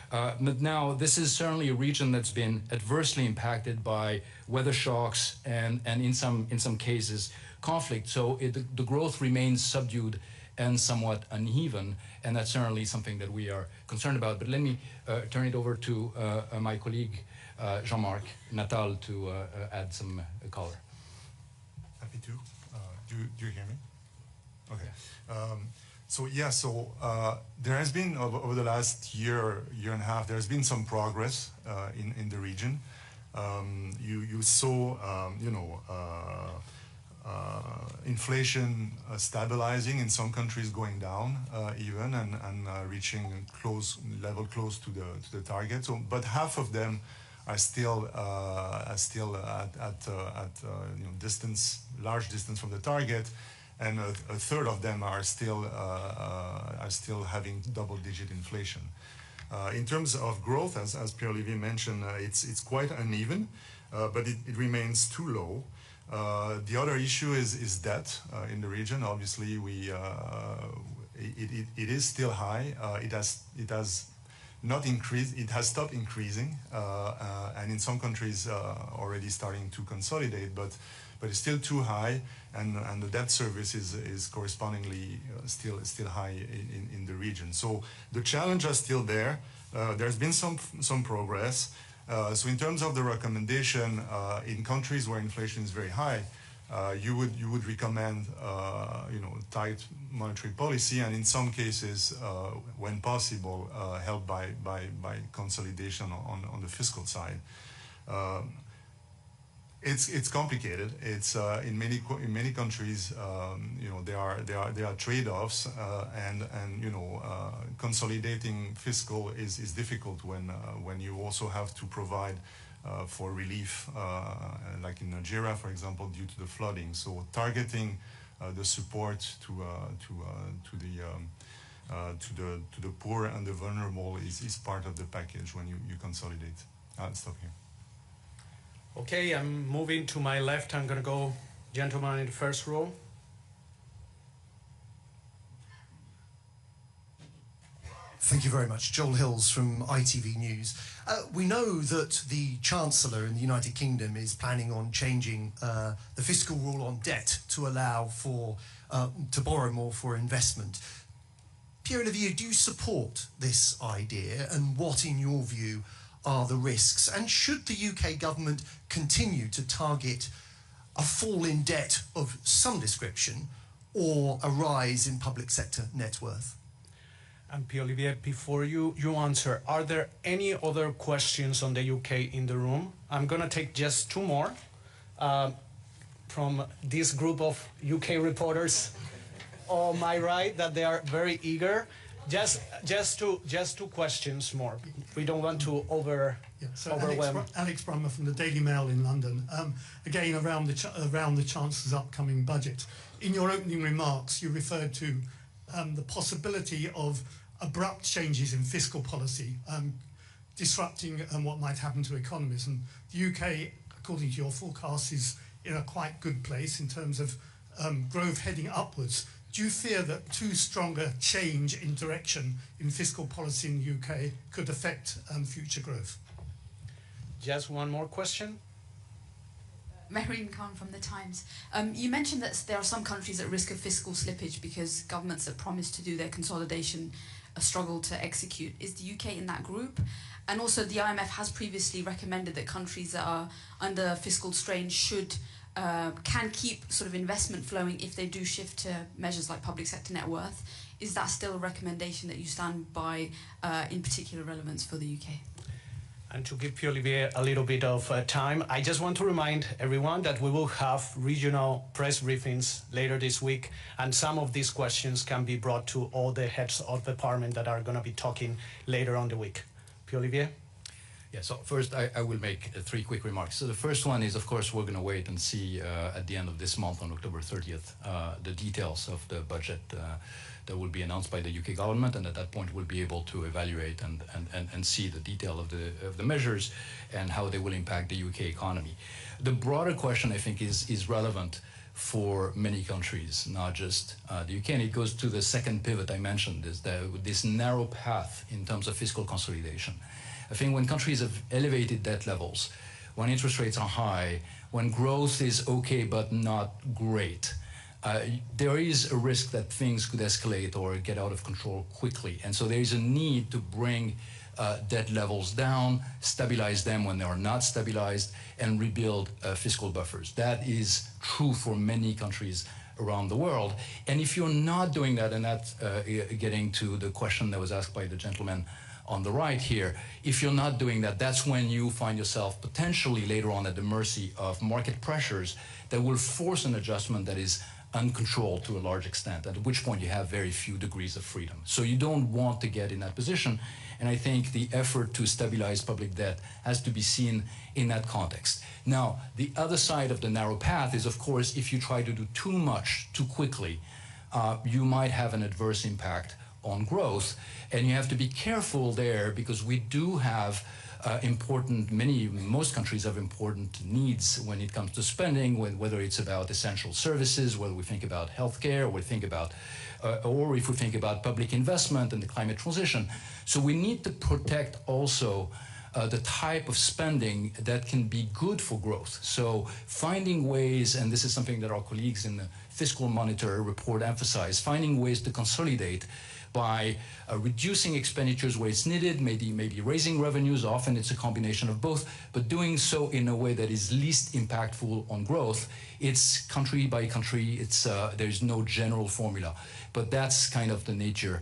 But now this is certainly a region that's been adversely impacted by weather shocks and in some cases conflict. So the growth remains subdued and somewhat uneven, and that's certainly something that we are concerned about. But let me turn it over to my colleague Jean-Marc Natal to add some color. Happy to. Do you hear me? Okay. So there has been over the last year and a half, there has been some progress in the region. You saw, inflation stabilizing in some countries, going down even and reaching close to the target. So, but half of them are still at large distance from the target, and a third of them are still having double-digit inflation. In terms of growth, as Pierre-Olivier mentioned, it's quite uneven, but it remains too low. The other issue is debt in the region. Obviously, it is still high. It has not increased. It has stopped increasing, and in some countries already starting to consolidate, but it's still too high, and the debt service is correspondingly still high in the region. So the challenges are still there. There's been some progress. So in terms of the recommendation, in countries where inflation is very high, you would recommend tight monetary policy, and in some cases, when possible, help by consolidation on the fiscal side. It's complicated. It's in many countries, there are trade-offs, and consolidating fiscal is difficult when you also have to provide for relief, like in Nigeria, for example, due to the flooding. So targeting the support to the poor and the vulnerable is part of the package when you consolidate. I'll stop here. Okay, I'm moving to my left. I'm going to go, gentleman in the first row. Thank you very much. Joel Hills from ITV News. We know that the Chancellor in the United Kingdom is planning on changing the fiscal rule on debt to allow for to borrow more for investment. Pierre-Olivier, do you support this idea, and what, in your view, are the risks? And should the UK government continue to target a fall in debt of some description or a rise in public sector net worth? And Pierre-Olivier, before you answer, are there any other questions on the UK in the room? I'm going to take just two more from this group of UK reporters on my right, that they are very eager. Just two questions more. We don't want to overwhelm. Alex Brummer from the Daily Mail in London. Again, around the Chancellor's upcoming budget. In your opening remarks, you referred to the possibility of abrupt changes in fiscal policy, disrupting what might happen to economies. And the UK, according to your forecast, is in a quite good place in terms of growth heading upwards. Do you fear that too strong a change in direction in fiscal policy in the UK could affect future growth? Just one more question. Mehreen Khan from The Times. You mentioned that there are some countries at risk of fiscal slippage because governments that promised to do their consolidation struggle to execute. Is the UK in that group? And also the IMF has previously recommended that countries that are under fiscal strain can keep sort of investment flowing if they do shift to measures like public sector net worth. Is that still a recommendation that you stand by, in particular relevance for the UK? And to give Pierre-Olivier a little bit of time, I just want to remind everyone that we will have regional press briefings later this week, and some of these questions can be brought to all the heads of the parliament that are going to be talking later on the week. Pierre-Olivier? Yeah, so first I will make three quick remarks. So the first one is, of course, we're going to wait and see at the end of this month, on October 30th, the details of the budget that will be announced by the UK government, and at that point we'll be able to evaluate and see the detail of the measures and how they will impact the UK economy. The broader question, I think, is relevant for many countries, not just the UK. And it goes to the second pivot I mentioned, is this narrow path in terms of fiscal consolidation. I think when countries have elevated debt levels, when interest rates are high, when growth is okay but not great, there is a risk that things could escalate or get out of control quickly. And so there is a need to bring debt levels down, stabilize them when they are not stabilized, and rebuild fiscal buffers. That is true for many countries around the world. And if you're not doing that, and that's getting to the question that was asked by the gentleman on the right here, if you're not doing that, that's when you find yourself potentially later on at the mercy of market pressures that will force an adjustment that is uncontrolled to a large extent, at which point you have very few degrees of freedom. So you don't want to get in that position. And I think the effort to stabilize public debt has to be seen in that context. Now, the other side of the narrow path is, of course, if you try to do too much too quickly, you might have an adverse impact on growth. And you have to be careful there, because we do have most countries have important needs when it comes to spending, whether it's about essential services, whether we think about healthcare, or if we think about public investment and the climate transition. So we need to protect also the type of spending that can be good for growth. So finding ways, and this is something that our colleagues in the Fiscal Monitor report emphasize, finding ways to consolidate by reducing expenditures where it's needed, maybe raising revenues. Often it's a combination of both, but doing so in a way that is least impactful on growth. It's country by country. There's no general formula, but that's kind of the nature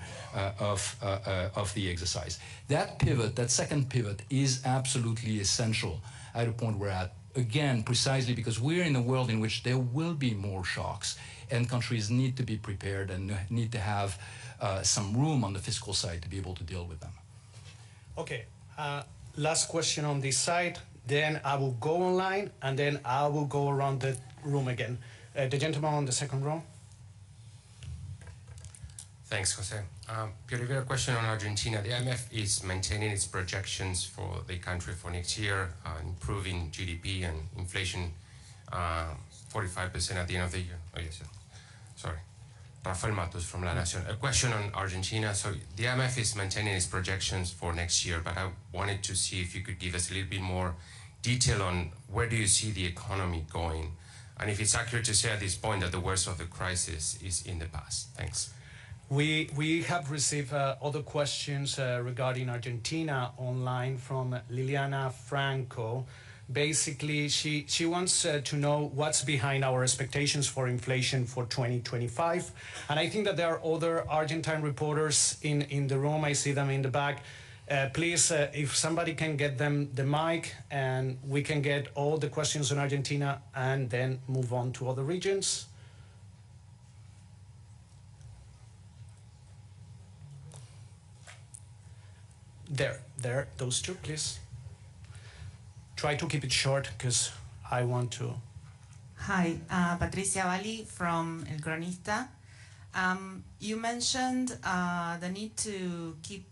of the exercise. That pivot, that second pivot, is absolutely essential at a point we're at. Again, precisely because we're in a world in which there will be more shocks, and countries need to be prepared and need to have some room on the fiscal side to be able to deal with them. Okay, last question on this side, then I will go online, and then I will go around the room again. The gentleman on the second row. Thanks, Jose. Pierre, a question on Argentina. The IMF is maintaining its projections for the country for next year, improving GDP and inflation 45% at the end of the year. Oh, yes, sorry. Rafael Matus from La Nación. A question on Argentina. So the IMF is maintaining its projections for next year, but I wanted to see if you could give us a little bit more detail on where do you see the economy going, and if it's accurate to say at this point that the worst of the crisis is in the past. Thanks. We have received other questions regarding Argentina online from Liliana Franco. Basically, she wants to know what's behind our expectations for inflation for 2025. And I think that there are other Argentine reporters in the room. I see them in the back. Please, if somebody can get them the mic, and we can get all the questions on Argentina and then move on to other regions. There, those two, please. Try to keep it short, because I want to. Hi, Patricia Valli from El Cronista. You mentioned the need to keep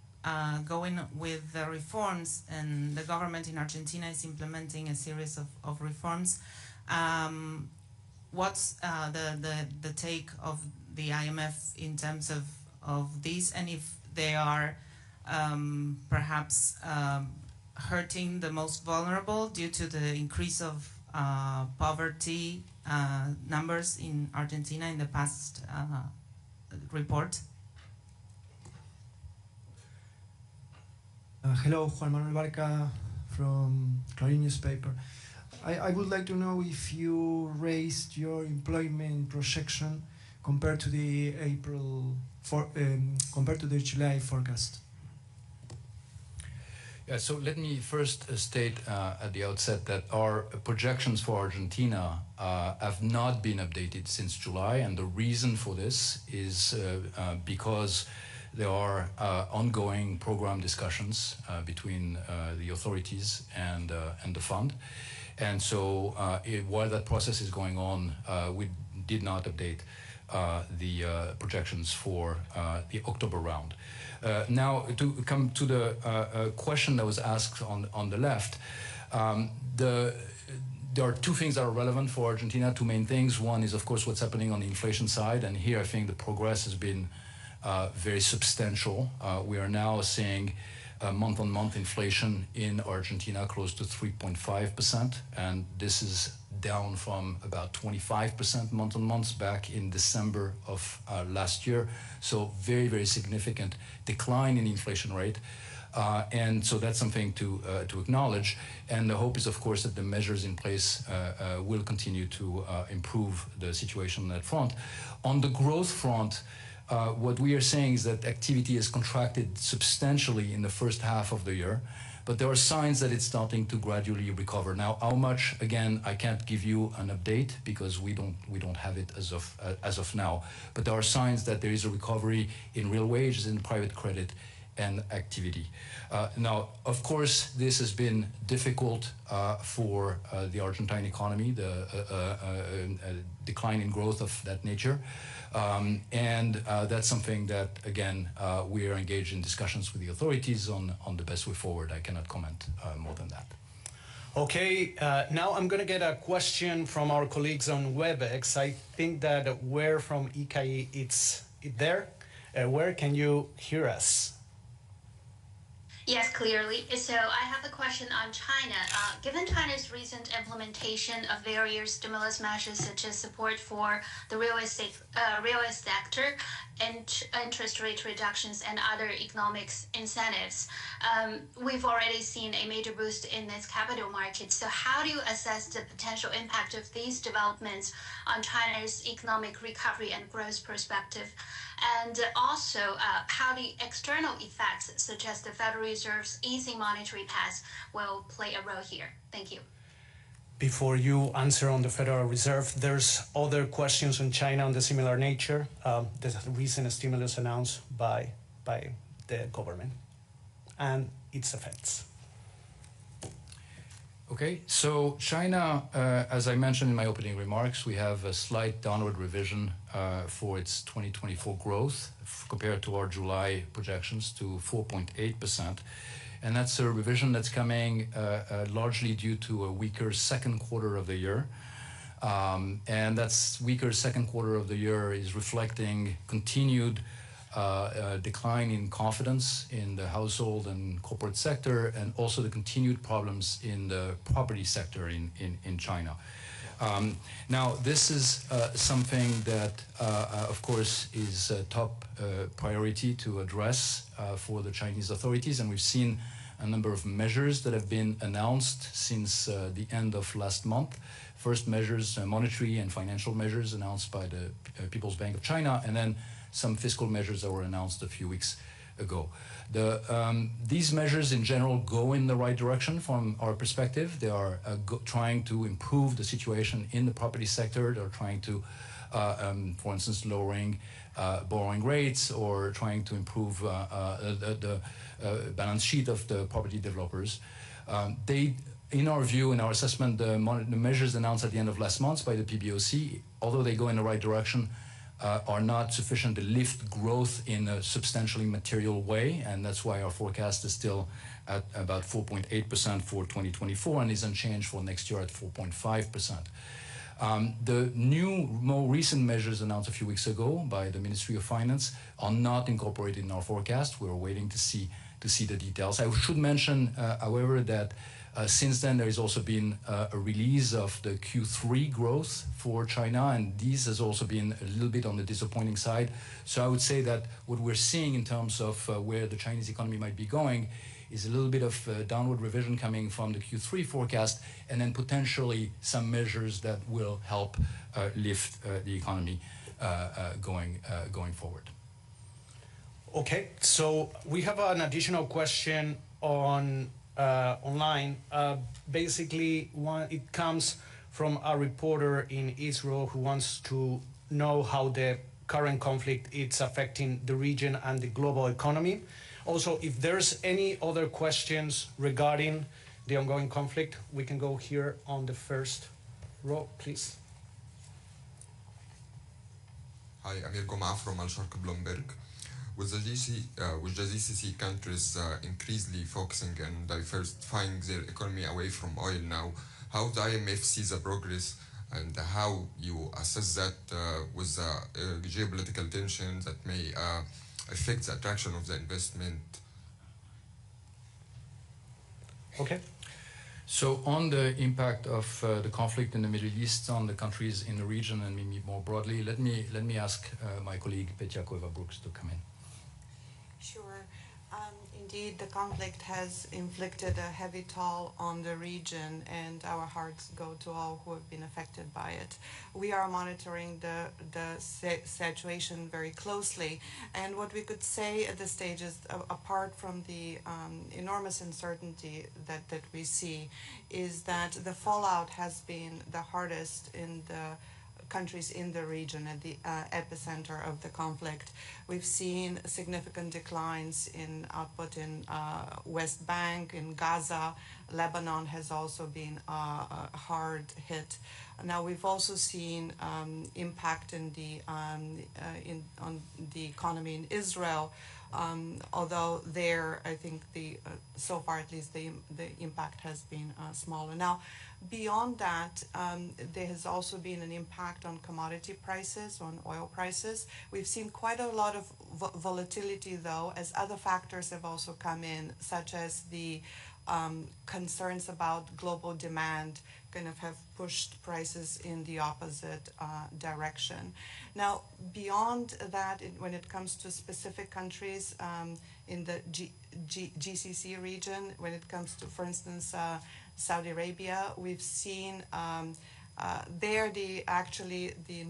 going with the reforms, and the government in Argentina is implementing a series of reforms. What's the take of the IMF in terms of this, and if they are perhaps hurting the most vulnerable due to the increase of poverty numbers in Argentina in the past report? Hello, Juan Manuel Barca from Clarín newspaper. I would like to know if you raised your employment projection compared to the compared to the July forecast. Yeah, so let me first state at the outset that our projections for Argentina have not been updated since July, and the reason for this is because there are ongoing program discussions between the authorities and the fund. And so while that process is going on, we did not update the projections for the October round. Now, to come to the question that was asked on the left, there are two things that are relevant for Argentina, two main things. One is, of course, what's happening on the inflation side, and here I think the progress has been very substantial. We are now seeing month-on-month inflation in Argentina close to 3.5%, and this is down from about 25% month-on-month back in December of last year. So very, very significant decline in inflation rate. And so that's something to acknowledge. And the hope is, of course, that the measures in place will continue to improve the situation on that front. On the growth front, what we are saying is that activity has contracted substantially in the first half of the year, but there are signs that it's starting to gradually recover. Now, how much? Again, I can't give you an update because we don't have it as of now. But there are signs that there is a recovery in real wages, in private credit, and activity. Now, of course, this has been difficult for the Argentine economy, the decline in growth of that nature. And that's something that, again, we are engaged in discussions with the authorities on the best way forward. I cannot comment more than that. Okay, now I'm going to get a question from our colleagues on WebEx. I think that where from ICAI it's there. Where can you hear us? Yes, clearly. So I have a question on China. Given China's recent implementation of various stimulus measures such as support for the real estate sector and interest rate reductions and other economic incentives, we've already seen a major boost in its capital markets. So how do you assess the potential impact of these developments on China's economic recovery and growth perspective? And also, how the external effects, such as the Federal Reserve's easing monetary path, will play a role here? Thank you. Before you answer on the Federal Reserve, there's other questions on China on the similar nature. The recent stimulus announced by the government and its effects. Okay, so China, as I mentioned in my opening remarks, we have a slight downward revision for its 2024 growth compared to our July projections to 4.8%. And that's a revision that's coming largely due to a weaker second quarter of the year. And that's weaker second quarter of the year is reflecting continued decline in confidence in the household and corporate sector, and also the continued problems in the property sector in China. Now, this is something that, of course, is a top priority to address for the Chinese authorities, and we've seen a number of measures that have been announced since the end of last month. First measures, monetary and financial measures announced by the People's Bank of China, and then some fiscal measures that were announced a few weeks ago. These measures in general go in the right direction from our perspective. They are trying to improve the situation in the property sector. They're trying to, for instance, lowering borrowing rates or trying to improve the balance sheet of the property developers. In our view, in our assessment, the measures announced at the end of last month by the PBOC, although they go in the right direction, are not sufficient to lift growth in a substantially material way, and that's why our forecast is still at about 4.8% for 2024 and is unchanged for next year at 4.5%. The new, more recent measures announced a few weeks ago by the Ministry of Finance are not incorporated in our forecast. We're waiting to see the details. I should mention, however, that since then, there has also been a release of the Q3 growth for China, and this has also been a little bit on the disappointing side. So I would say that what we're seeing in terms of where the Chinese economy might be going is a little bit of downward revision coming from the Q3 forecast, and then potentially some measures that will help lift the economy going forward. Okay, so we have an additional question on online. Basically, it comes from a reporter in Israel who wants to know how the current conflict is affecting the region and the global economy. Also, if there's any other questions regarding the ongoing conflict, we can go here on the first row, please. Hi, Amir Goma from Al Sharq Bloomberg. With the GCC countries increasingly focusing on diversifying their economy away from oil now, how the IMF sees the progress and how you assess that with the geopolitical tensions that may affect the attraction of the investment. Okay. So on the impact of the conflict in the Middle East on the countries in the region and maybe more broadly, let me ask my colleague Petja Koiva-Brooks to come in. Sure. Indeed, the conflict has inflicted a heavy toll on the region, and our hearts go to all who have been affected by it. We are monitoring the situation very closely, and what we could say at this stage is, apart from the enormous uncertainty that we see, is that the fallout has been the hardest in the countries in the region at the epicenter of the conflict. We've seen significant declines in output in West Bank, in Gaza. Lebanon has also been hard hit. Now we've also seen impact in the on the economy in Israel. Although there, I think so far at least the impact has been smaller. Now, beyond that, there has also been an impact on commodity prices, on oil prices. We've seen quite a lot of volatility, though, as other factors have also come in, such as the concerns about global demand kind of have pushed prices in the opposite direction. Now, beyond that, when it comes to specific countries in the GCC region, when it comes to, for instance, Saudi Arabia, we've seen there the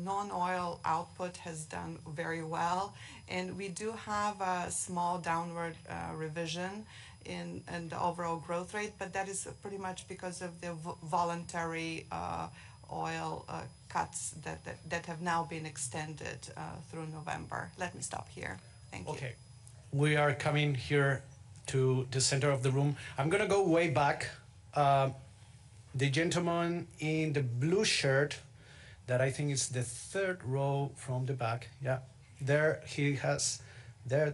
non-oil output has done very well, and we do have a small downward revision in the overall growth rate, but that is pretty much because of the voluntary oil cuts that have now been extended through November. Let me stop here. Thank you. Okay, we are coming here to the center of the room. I'm gonna go way back. The gentleman in the blue shirt, that I think is the third row from the back. Yeah, there he has, there.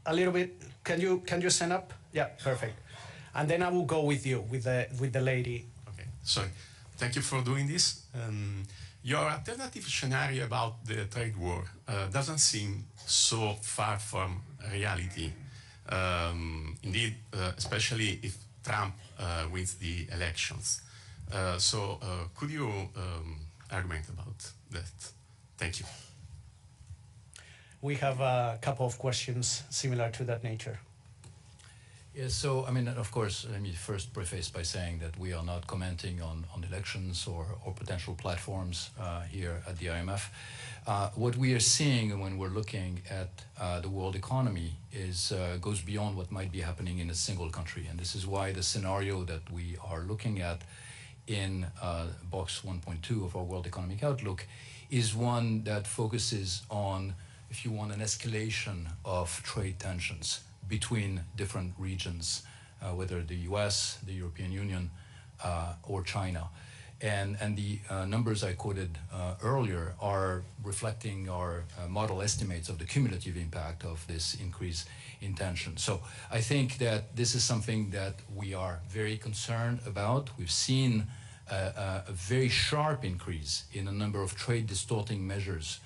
A little bit. Can you stand up? Yeah, perfect. And then I will go with you, with the lady. Okay, sorry. Thank you for doing this. Your alternative scenario about the trade war doesn't seem so far from reality. Indeed, especially if Trump wins the elections. So could you argument about that? Thank you. We have a couple of questions similar to that nature. Yes, so I mean, of course, let me first preface by saying that we are not commenting on elections or potential platforms here at the IMF. What we are seeing when we're looking at the world economy is goes beyond what might be happening in a single country, and this is why the scenario that we are looking at in box 1.2 of our World Economic Outlook is one that focuses on, if you want, an escalation of trade tensions between different regions, whether the US, the European Union, or China. And the numbers I quoted earlier are reflecting our model estimates of the cumulative impact of this increase in tension. So I think that this is something that we are very concerned about. We've seen a very sharp increase in the number of trade distorting measures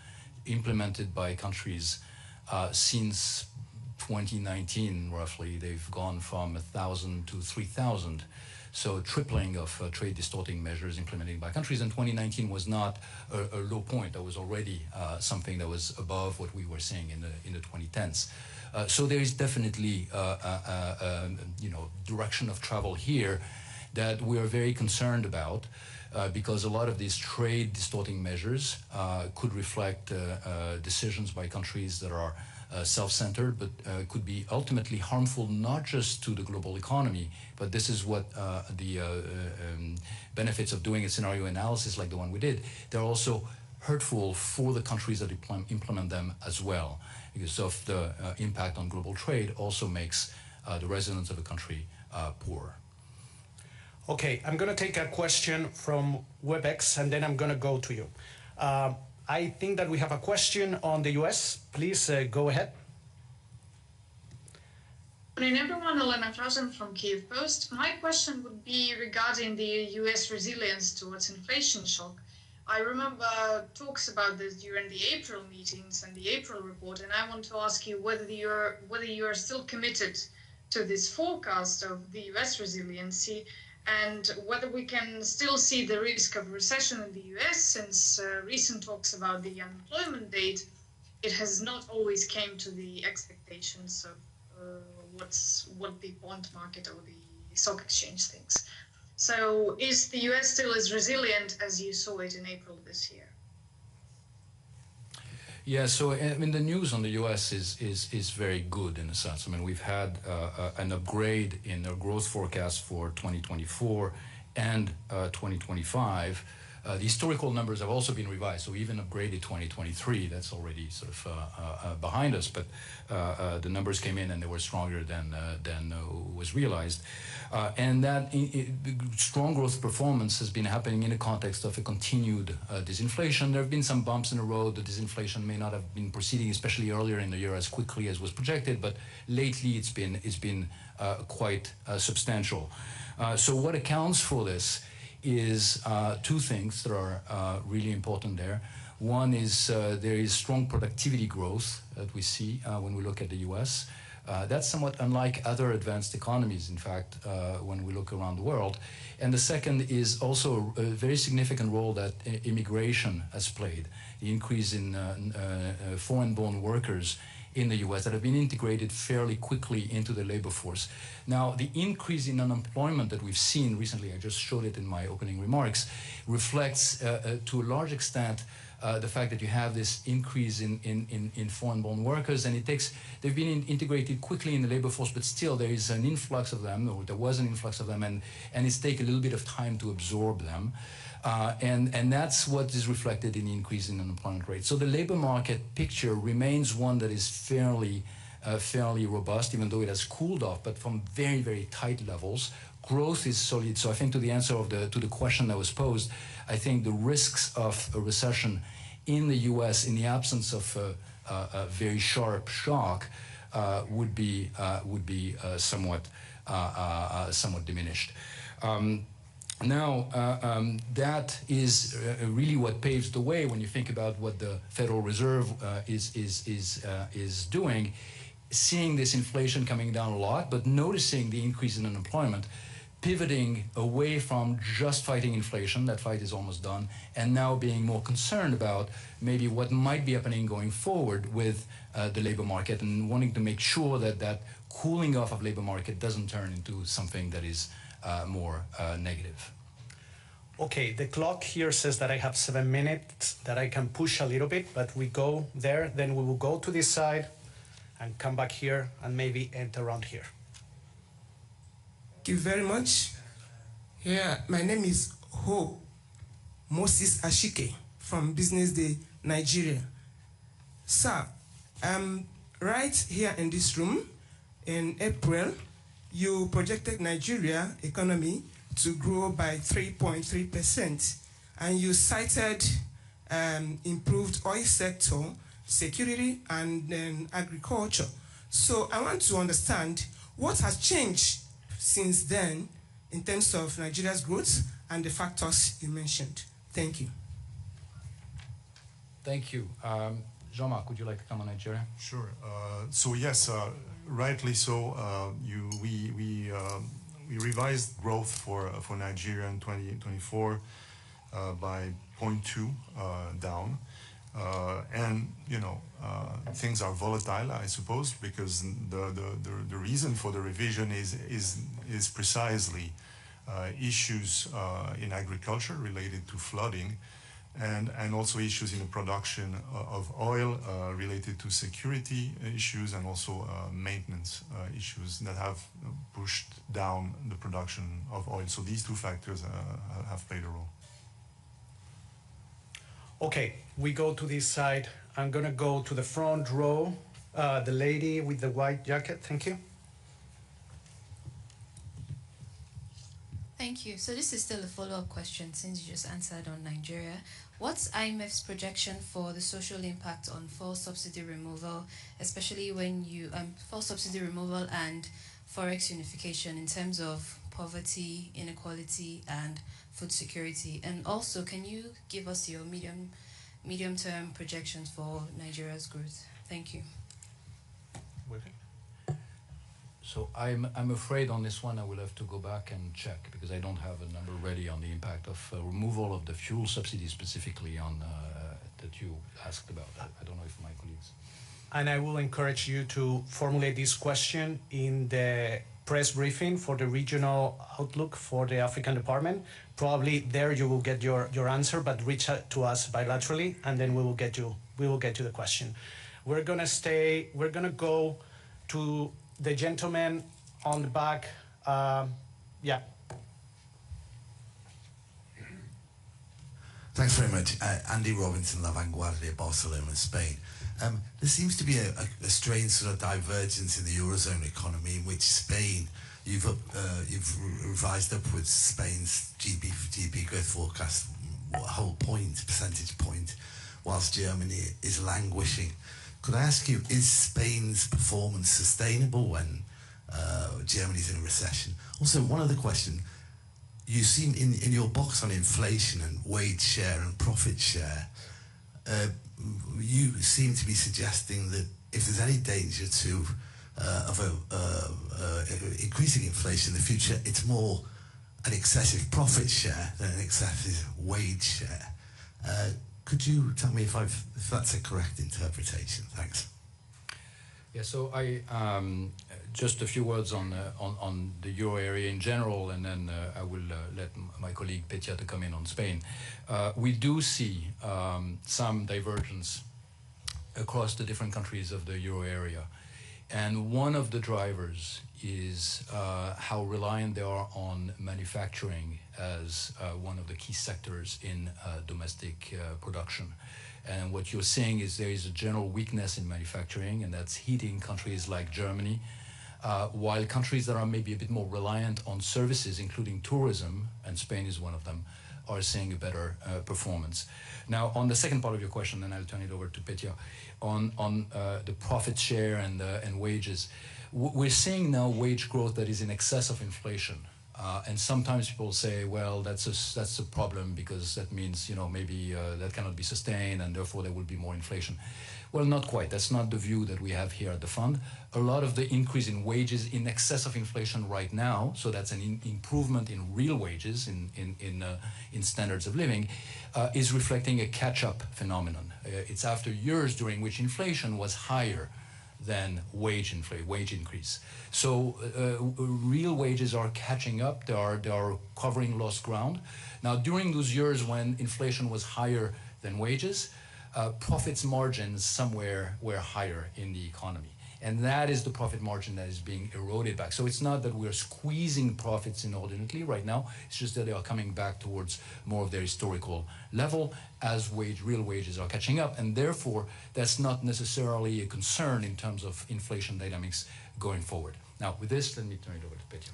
implemented by countries since 2019, roughly. They've gone from 1,000 to 3,000. So tripling of trade distorting measures implemented by countries. And 2019 was not a low point. That was already something that was above what we were seeing in the 2010s. So there is definitely direction of travel here that we are very concerned about. Because a lot of these trade distorting measures could reflect decisions by countries that are self-centered, but could be ultimately harmful not just to the global economy, but this is what the benefits of doing a scenario analysis like the one we did. They're also hurtful for the countries that implement them as well, because of the impact on global trade also makes the residents of a country poorer. Okay, I'm going to take a question from WebEx, and then I'm going to go to you. I think that we have a question on the US. Please go ahead. Good morning, everyone. Elena Frazen from Kiev Post. My question would be regarding the US resilience towards inflation shock. I remember talks about this during the April meetings and the April report, and I want to ask you whether you are still committed to this forecast of the US resiliency, and whether we can still see the risk of recession in the US, since recent talks about the unemployment date, it has not always came to the expectations of what the bond market or the stock exchange thinks. So is the US still as resilient as you saw it in April this year? Yeah, so I mean the news on the U.S. is very good in a sense. I mean we've had an upgrade in our growth forecast for 2024 and 2025. The historical numbers have also been revised, so we even upgraded 2023. That's already sort of behind us, but the numbers came in and they were stronger than was realized. And that strong growth performance has been happening in the context of a continued disinflation. There have been some bumps in the road. The disinflation may not have been proceeding, especially earlier in the year, as quickly as was projected, but lately it's been quite substantial. So what accounts for this is two things that are really important there. One is there is strong productivity growth that we see when we look at the US. That's somewhat unlike other advanced economies, in fact, when we look around the world. And the second is also a very significant role that immigration has played. The increase in foreign-born workers in the US that have been integrated fairly quickly into the labor force. Now, the increase in unemployment that we've seen recently, I just showed it in my opening remarks, reflects to a large extent the fact that you have this increase in foreign-born workers, and they've been integrated quickly in the labor force, but still there is an influx of them, or there was an influx of them, and it's taken a little bit of time to absorb them. And that's what is reflected in the increase in unemployment rate. So the labor market picture remains one that is fairly robust, even though it has cooled off, but from very, very tight levels. Growth is solid. So I think to the answer to the question that was posed, I think the risks of a recession in the U.S. in the absence of a very sharp shock would be somewhat diminished. Now, that is really what paves the way when you think about what the Federal Reserve is doing, seeing this inflation coming down a lot, but noticing the increase in unemployment, pivoting away from just fighting inflation, that fight is almost done, and now being more concerned about maybe what might be happening going forward with the labor market, and wanting to make sure that that cooling off of labor market doesn't turn into something that is more negative. Okay, the clock here says that I have 7 minutes, that I can push a little bit, but we go there, then we will go to this side and come back here and maybe end around here. Thank you very much. Yeah, my name is Hope Moses Ashike from Business Day, Nigeria. Sir, right here in this room in April, you projected Nigeria economy to grow by 3.3%, and you cited improved oil sector, security, and agriculture. So I want to understand what has changed since then in terms of Nigeria's growth and the factors you mentioned. Thank you. Thank you. Jean-Marc, would you like to come on Nigeria? Sure. So yes, rightly so. We revised growth for Nigeria in 2024 by 0.2 down, and things are volatile, I suppose, because the reason for the revision is precisely issues in agriculture related to flooding, and also issues in the production of oil related to security issues, and also maintenance issues that have pushed down the production of oil. So these two factors have played a role. Okay, we go to this side. I'm gonna go to the front row. The lady with the white jacket, thank you. Thank you. So this is still a follow-up question since you just answered on Nigeria. What's IMF's projection for the social impact on fuel subsidy removal, especially when you fuel subsidy removal and forex unification in terms of poverty, inequality, and food security? And also, can you give us your medium-term projections for Nigeria's growth? Thank you. So I'm afraid on this one I will have to go back and check because I don't have a number ready on the impact of removal of the fuel subsidy specifically on that you asked about. I don't know if my colleagues. And I will encourage you to formulate this question in the press briefing for the regional outlook for the African department. Probably there you will get your answer, but reach out to us bilaterally, and then we will get you the question. We're gonna go to the gentleman on the back. Yeah. Thanks very much. Andy Robinson, La Vanguardia, Barcelona, Spain. There seems to be a strange sort of divergence in the Eurozone economy in which Spain, you've revised upwards Spain's GDP growth forecast a whole percentage point, whilst Germany is languishing. Could I ask you, is Spain's performance sustainable when Germany's in a recession? Also, one other question. You seem, in your box on inflation and wage share and profit share, you seem to be suggesting that if there's any danger of increasing inflation in the future, it's more an excessive profit share than an excessive wage share. Could you tell me if that's a correct interpretation? Thanks. Yeah, so I just a few words on the euro area in general, and then I will let my colleague Petia to come in on Spain. We do see some divergence across the different countries of the euro area, and one of the drivers is how reliant they are on manufacturing as one of the key sectors in domestic production. And what you're seeing is there is a general weakness in manufacturing, and that's hitting countries like Germany, while countries that are maybe a bit more reliant on services, including tourism, and Spain is one of them, are seeing a better performance. Now, on the second part of your question, then I'll turn it over to Petia, on the profit share and wages. We're seeing now wage growth that is in excess of inflation. And sometimes people say, well, that's a problem because that means, maybe that cannot be sustained and therefore there will be more inflation. Well, not quite. That's not the view that we have here at the fund. A lot of the increase in wages in excess of inflation right now, so that's an improvement in real wages, in standards of living, is reflecting a catch-up phenomenon. It's after years during which inflation was higher than wage increase. So real wages are catching up. They are covering lost ground. Now, during those years when inflation was higher than wages, profits margins somewhere were higher in the economy. And that is the profit margin that is being eroded back. So it's not that we're squeezing profits inordinately right now. It's just that they are coming back towards more of their historical level as real wages are catching up. And therefore, that's not necessarily a concern in terms of inflation dynamics going forward. Now, with this, let me turn it over to Petia.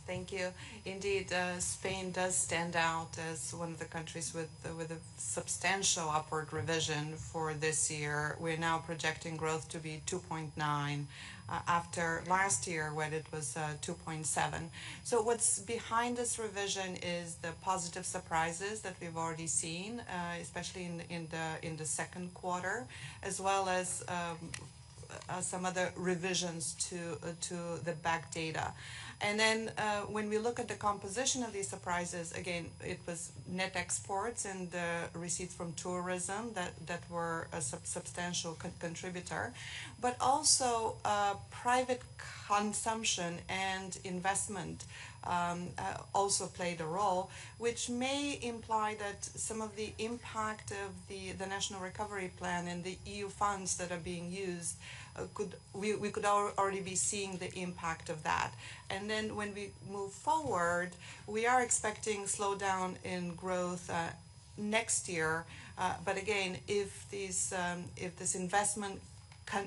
Thank you. Indeed, Spain does stand out as one of the countries with a substantial upward revision for this year. We're now projecting growth to be 2.9 after last year when it was 2.7. So what's behind this revision is the positive surprises that we've already seen, especially in the second quarter, as well as some other revisions to the back data. And then when we look at the composition of these surprises, again, it was net exports and the receipts from tourism that were a substantial contributor, but also private consumption and investment also played a role, which may imply that some of the impact of the National Recovery Plan and the EU funds that are being used we could already be seeing the impact of that. And then when we move forward, we are expecting slowdown in growth next year. But again, if this investment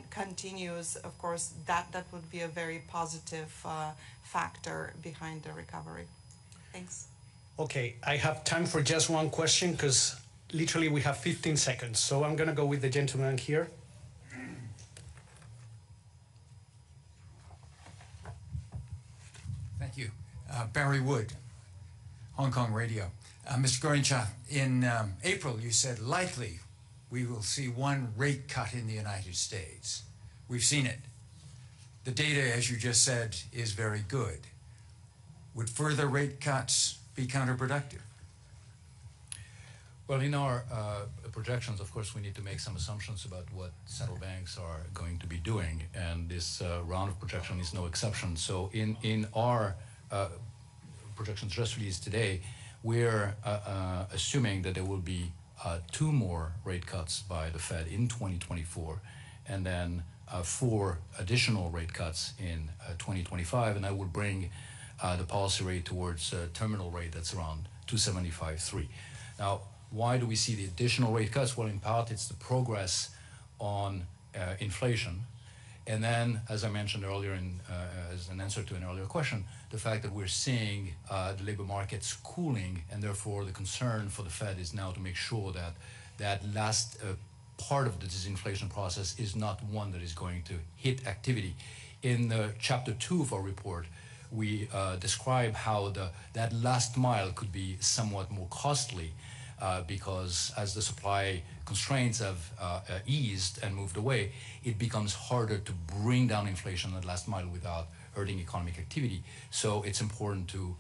continues, of course, that would be a very positive factor behind the recovery. Thanks. Okay, I have time for just one question because literally we have 15 seconds. So I'm going to go with the gentleman here. Thank you. Barry Wood, Hong Kong Radio. Mr. Gorincha, in April you said likely we will see one rate cut in the United States. We've seen it. The data, as you just said, is very good. Would further rate cuts be counterproductive? Well, in our projections, of course, we need to make some assumptions about what central banks are going to be doing, and this round of projection is no exception. So in our projections just released today, we're assuming that there will be 2 more rate cuts by the Fed in 2024, and then 4 additional rate cuts in 2025, and that will bring the policy rate towards a terminal rate that's around 275.3. Now, why do we see the additional rate cuts? Well, in part, it's the progress on inflation. And then, as I mentioned earlier as an answer to an earlier question, the fact that we're seeing the labor markets cooling, and therefore the concern for the Fed is now to make sure that that last part of the disinflation process is not one that is going to hit activity. In chapter 2 of our report, we describe how that last mile could be somewhat more costly because as the supply constraints have eased and moved away, it becomes harder to bring down inflation at last mile without hurting economic activity. So it's important to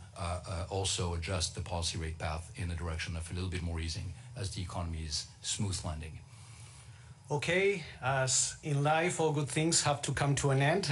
also adjust the policy rate path in the direction of a little bit more easing as the economy is smooth landing. Okay, as in life, all good things have to come to an end.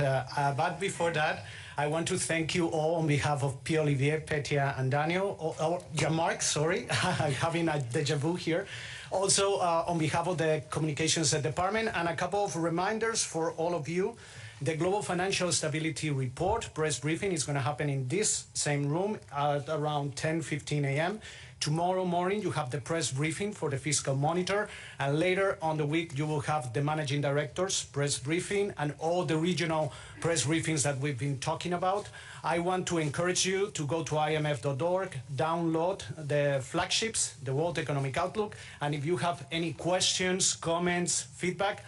But before that, I want to thank you all on behalf of Pierre-Olivier, Petia, and Daniel, or Jean-Marc, sorry, I'm having a deja vu here. Also, on behalf of the Communications Department, and a couple of reminders for all of you. The Global Financial Stability Report press briefing is going to happen in this same room at around 10:15 a.m. Tomorrow morning, you have the press briefing for the Fiscal Monitor, and later on the week, you will have the Managing Director's press briefing and all the regional press briefings that we've been talking about. I want to encourage you to go to imf.org, download the flagships, the World Economic Outlook, and if you have any questions, comments, feedback,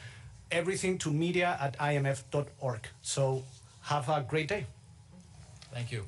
everything to media@imf.org. So have a great day. Thank you.